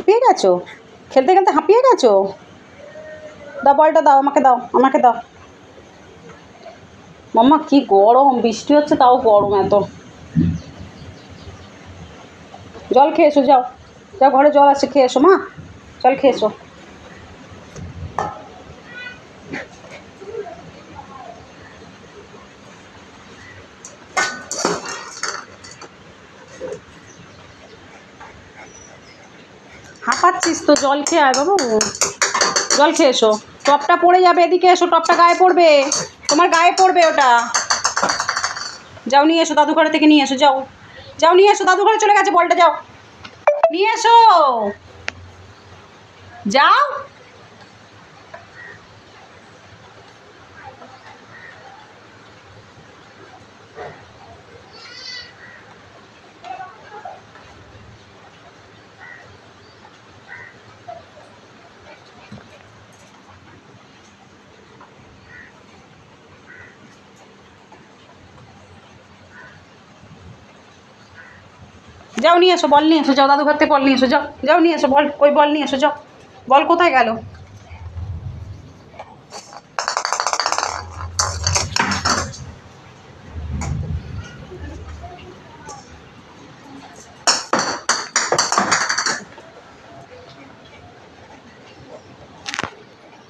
হাঁপিয়ে গেছো? খেলতে খেলতে হাঁপিয়ে গেছো? দাও বলটা, দাও আমাকে, দাও আমাকে দাও। মাম্মা কি গরম, বৃষ্টি হচ্ছে তাও গরম এত। জল খেয়ে এসো, যাও যাও, ঘরে জল আছে, খেয়ে এসো মা, জল খেয়ে এসো। হাঁপাচ্ছিস তো, জল খেয়ে আয় বাবু, জল খেয়ে এসো। টপটা পড়ে যাবে, এদিকে এসো, টপটা গায়ে পড়বে, তোমার গায়ে পড়বে ওটা। যাও নিয়ে এসো, দাদু ঘরে থেকে নিয়ে এসো, যাও যাও নিয়ে এসো, দাদু ঘরে চলে গেছে বলটা, যাও নিয়ে এসো, যাও। যাও নিয়ে এসো, বল নিয়ে এসো, যাও দাদু ঘর থেকে বল নিয়ে এসো, যাও যাও নিয়ে এসো, বল, ওই বল নিয়ে এসো, যাও। বল কোথায় গেল?